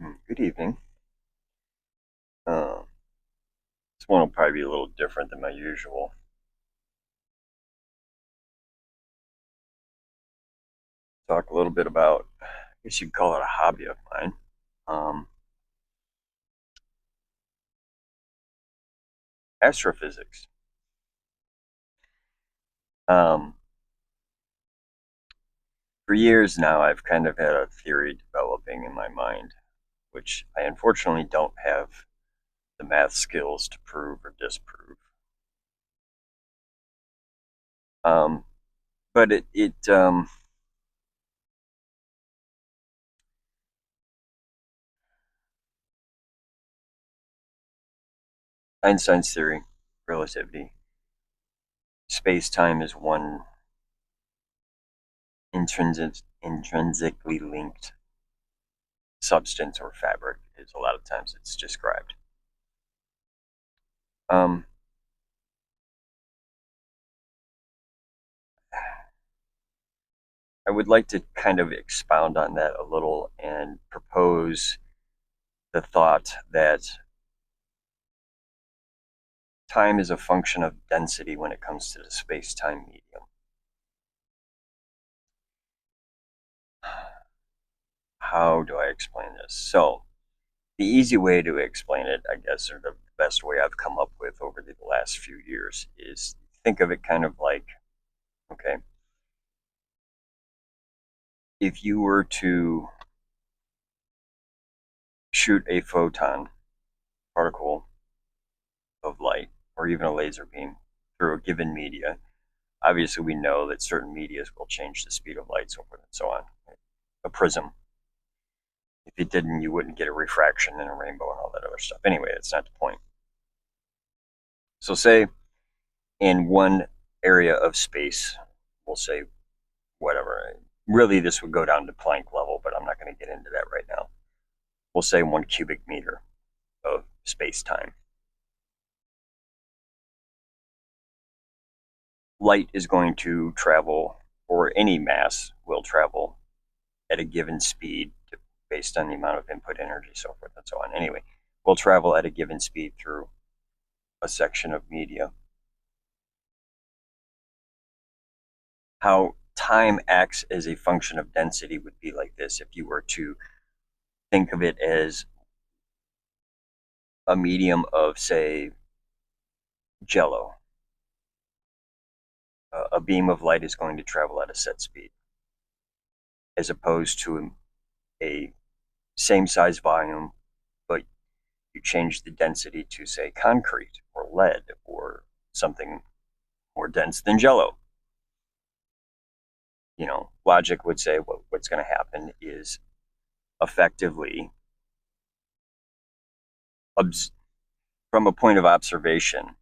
Good evening. This one will probably be a little different than my usual. Talk a little bit about, I guess you'd call it a hobby of mine. Um, Astrophysics. Um, for years now, I've kind of had a theory developing in my mind, which I unfortunately don't have the math skills to prove or disprove. Um, but Einstein's theory, relativity, space time is one intrinsically linked substance or fabric, is a lot of times it's described. Um, I would like to kind of expound on that a little and propose the thought that time is a function of density when it comes to the space-time medium. How do I explain this? So, the easy way to explain it, I guess, or the best way I've come up with over the last few years is think of it kind of like, okay, if you were to shoot a photon particle of light or even a laser beam through a given media, obviously we know that certain medias will change the speed of light, so forth and so on. A prism. If it didn't, you wouldn't get a refraction and a rainbow and all that other stuff. Anyway, that's not the point. So say in one area of space, we'll say whatever. Really, this would go down to Planck level, but I'm not going to get into that right now. We'll say 1 cubic meter of space-time. Light is going to travel, or any mass will travel at a given speed based on the amount of input energy, so forth and so on. Anyway, will travel at a given speed through a section of media. How time acts as a function of density would be like this if you were to think of it as a medium of, say, jello. A beam of light is going to travel at a set speed, as opposed to a same size volume, but you change the density to, say, concrete or lead or something more dense than jello. Logic would say what's going to happen is effectively, from a point of observation,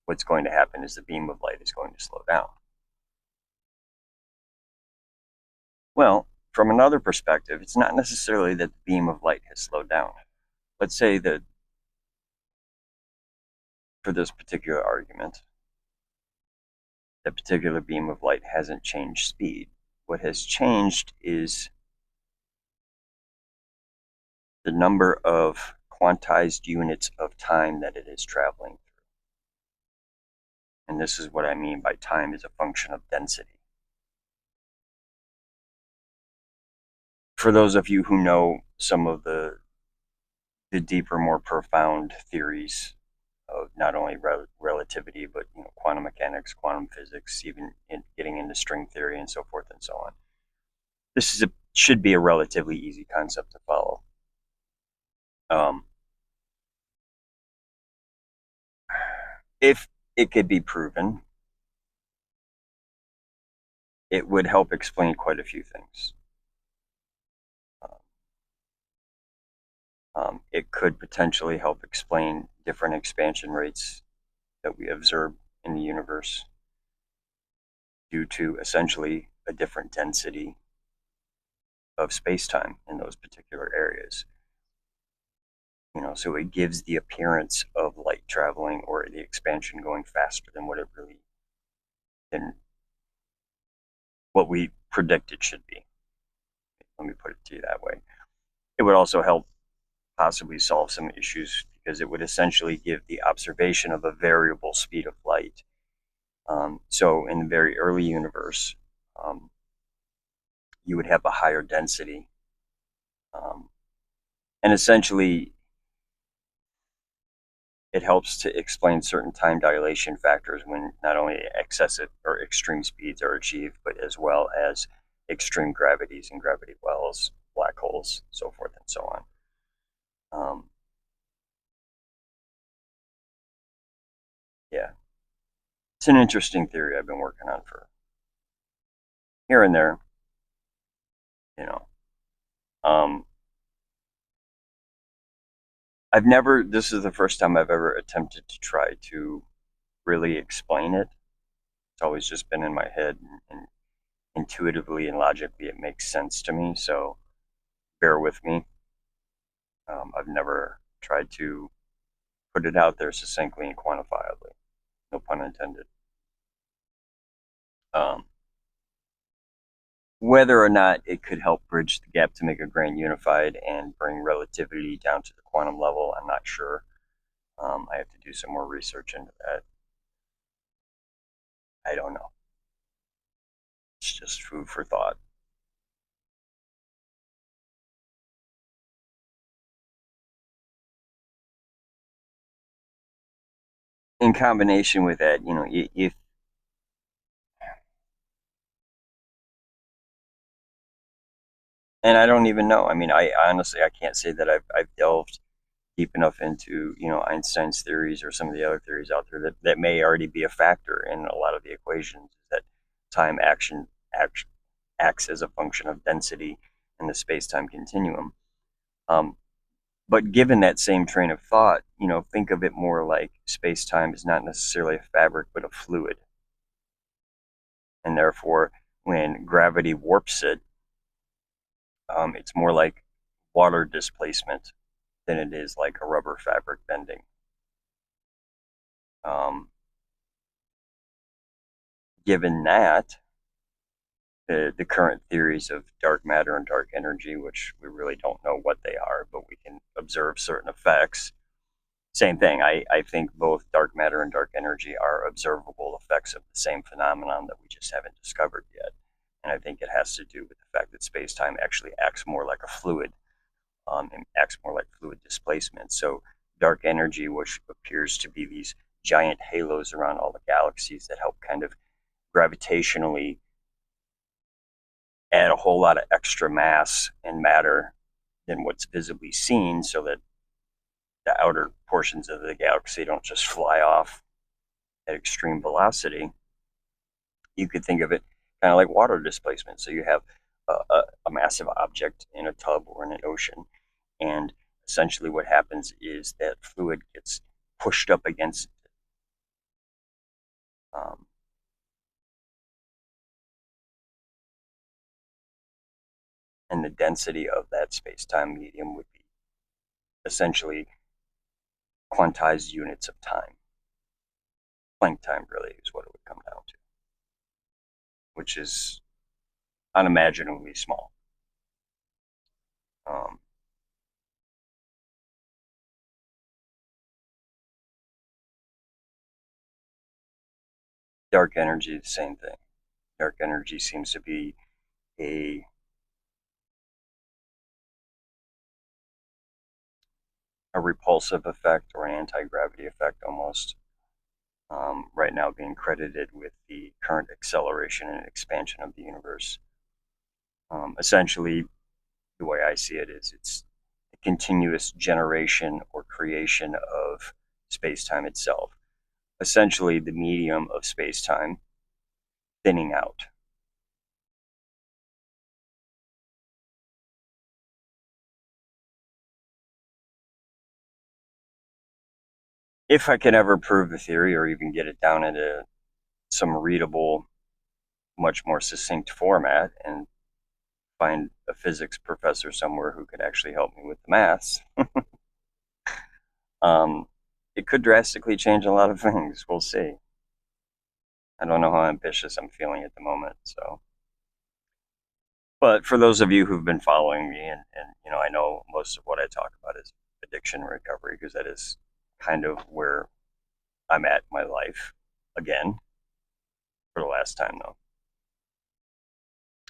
what's going to happen is the beam of light is going to slow down. Well, from another perspective, it's not necessarily that the beam of light has slowed down. Let's say that for this particular argument, that particular beam of light hasn't changed speed. What has changed is the number of quantized units of time that it is traveling through. And this is what I mean by time is a function of density. For those of you who know some of the deeper, more profound theories of not only relativity, but quantum mechanics, quantum physics, even getting into string theory and so forth and so on. This should be a relatively easy concept to follow. If it could be proven, it would help explain quite a few things. It could potentially help explain different expansion rates that we observe in the universe due to essentially a different density of space-time in those particular areas. So it gives the appearance of light traveling or the expansion going faster than what we predict it should be. Let me put it to you that way. It would also help possibly solve some issues because it would essentially give the observation of a variable speed of light. So in the very early universe, um, you would have a higher density. Um, and essentially, it helps to explain certain time dilation factors when not only excessive or extreme speeds are achieved, but as well as extreme gravities and gravity wells, black holes, so forth and so on. Yeah, it's an interesting theory I've been working on for here and there, you know. Um, I've never, this is the first time I've ever attempted to try to really explain it. It's always just been in my head, and intuitively and logically it makes sense to me, so bear with me. I've never tried to put it out there succinctly and quantifiably, no pun intended. Um, whether or not it could help bridge the gap to make a grain unified and bring relativity down to the quantum level, I'm not sure. I have to do some more research into that. I don't know. It's just food for thought. In combination with that, if and I don't even know. I mean, I honestly I can't say that I've delved deep enough into Einstein's theories or some of the other theories out there that may already be a factor in a lot of the equations that time acts as a function of density in the space-time continuum. Um, but given that same train of thought, think of it more like space-time is not necessarily a fabric but a fluid, and therefore when gravity warps it, it's more like water displacement than it is like a rubber fabric bending. Um, given that, the current theories of dark matter and dark energy, which we really don't know what they are, but we can observe certain effects. Same thing. I think both dark matter and dark energy are observable effects of the same phenomenon that we just haven't discovered yet. And I think it has to do with the fact that space time actually acts more like a fluid, and acts more like fluid displacement. So dark energy, which appears to be these giant halos around all the galaxies that help kind of gravitationally add a whole lot of extra mass and matter than what's visibly seen, so that the outer portions of the galaxy don't just fly off at extreme velocity. You could think of it kind of like water displacement. So you have a massive object in a tub or in an ocean, and essentially what happens is that fluid gets pushed up against it. Um, and the density of that space-time medium would be essentially quantized units of time. Planck time really is what it would come down to, which is unimaginably small. Um, dark energy, the same thing. Dark energy seems to be a a repulsive effect or an anti-gravity effect almost. Right now being credited with the current acceleration and expansion of the universe. Essentially, the way I see it is it's a continuous generation or creation of space-time itself. Essentially, the medium of space-time thinning out. If I can ever prove the theory or even get it down into some readable, much more succinct format and find a physics professor somewhere who could actually help me with the maths, um, it could drastically change a lot of things. We'll see. I don't know how ambitious I'm feeling at the moment. So, but for those of you who've been following me, and I know most of what I talk about is addiction recovery, because that is kind of where I'm at in my life again for the last time, though.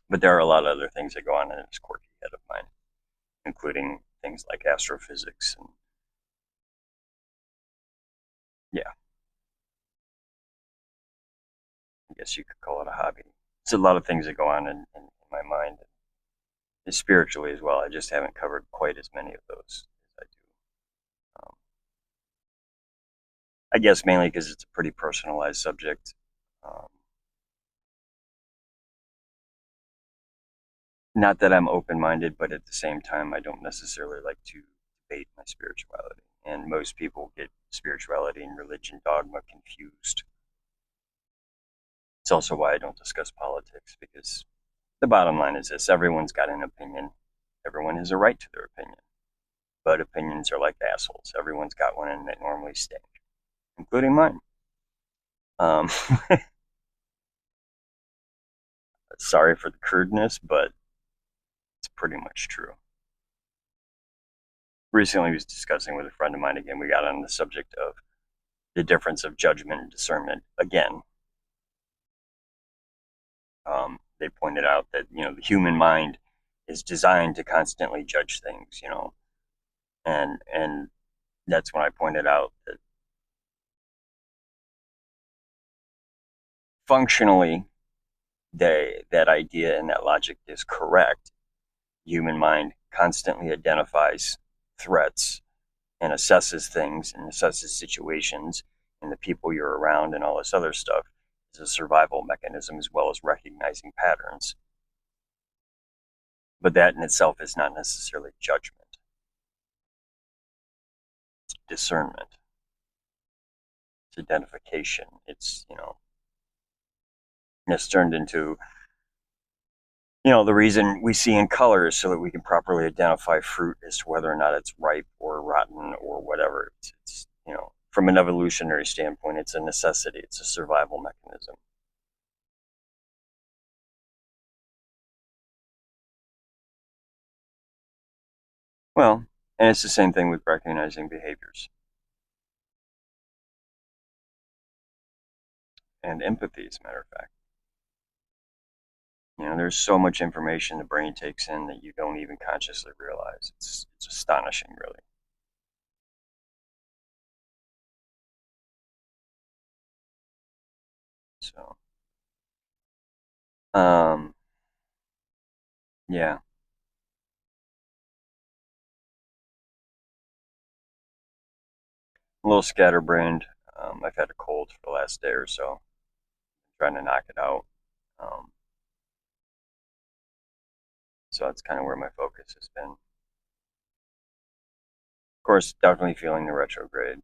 But there are a lot of other things that go on in this quirky head of mine, including things like astrophysics and yeah, I guess you could call it a hobby. It's a lot of things that go on in my mind, and spiritually as well. I just haven't covered quite as many of those as I do. I guess mainly because it's a pretty personalized subject. Um, Not that I'm open minded, but at the same time, I don't necessarily like to debate my spirituality. And most people get spirituality and religion dogma confused. It's also why I don't discuss politics, because the bottom line is this: everyone's got an opinion, everyone has a right to their opinion. But opinions are like assholes. Everyone's got one, and they normally stink, including mine. Um, Sorry for the crudeness, but it's pretty much true. Recently, I was discussing with a friend of mine again. We got on the subject of the difference of judgment and discernment again. They pointed out that the human mind is designed to constantly judge things, and that's when I pointed out that functionally, that idea and that logic is correct. Human mind constantly identifies threats and assesses things and assesses situations and the people you're around and all this other stuff is a survival mechanism as well as recognizing patterns. But that in itself is not necessarily judgment. It's discernment. It's identification. It's turned into the reason we see in colors so that we can properly identify fruit as to whether or not it's ripe or rotten or whatever. It's from an evolutionary standpoint, it's a necessity. It's a survival mechanism. Well, and it's the same thing with recognizing behaviors and empathy, as a matter of fact. There's so much information the brain takes in that you don't even consciously realize. It's astonishing, really. So, um, yeah, a little scatterbrained. I've had a cold for the last day or so, trying to knock it out. Um, so that's kind of where my focus has been. Of course, definitely feeling the retrograde.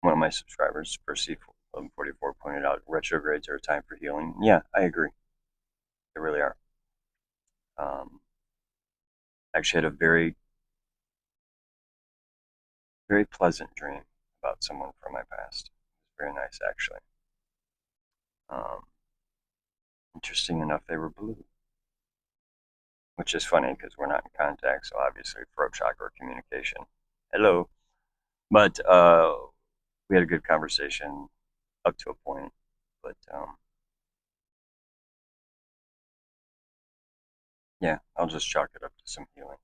One of my subscribers, Percy1144, pointed out retrogrades are a time for healing. Yeah, I agree. They really are. I actually had a very, very pleasant dream about someone from my past. It was very nice, actually. Um, Interesting enough, they were blue, which is funny because we're not in contact, so obviously throat chakra communication. Hello. But we had a good conversation up to a point. But yeah, I'll just chalk it up to some healing.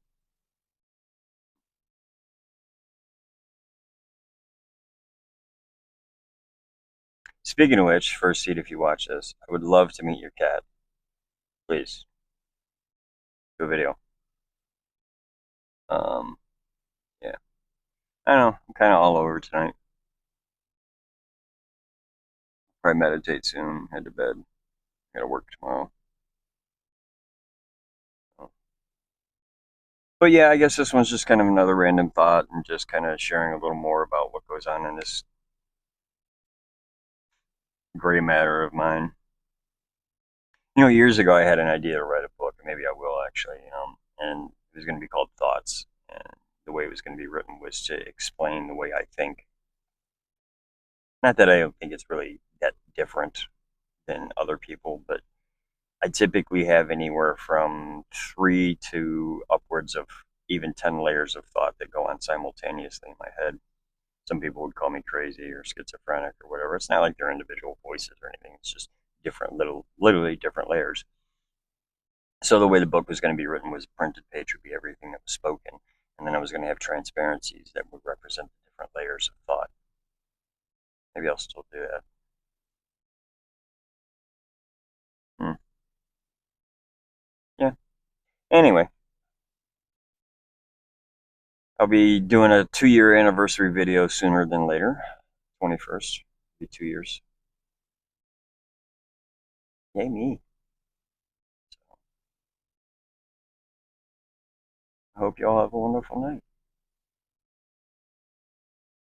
Speaking of which, first seat, if you watch this, I would love to meet your cat. Please do a video. Um, yeah, I don't know. I'm kind of all over tonight. Probably meditate soon. Head to bed. Got to work tomorrow. So. But yeah, I guess this one's just kind of another random thought and just kind of sharing a little more about what goes on in this gray matter of mine. Years ago, I had an idea to write a book, and maybe I will actually, and it was going to be called Thoughts. And the way it was going to be written was to explain the way I think. Not that I don't think it's really that different than other people, but I typically have anywhere from 3 to upwards of even 10 layers of thought that go on simultaneously in my head. Some people would call me crazy or schizophrenic or whatever. It's not like they're individual voices or anything. It's just different literally different layers. So the way the book was going to be written was a printed page would be everything that was spoken, and then I was going to have transparencies that would represent the different layers of thought. Maybe I'll still do that. Hmm. Yeah. Anyway, I'll be doing a 2-year anniversary video sooner than later. 21st. Be 2 years. Yay me. I hope you all have a wonderful night.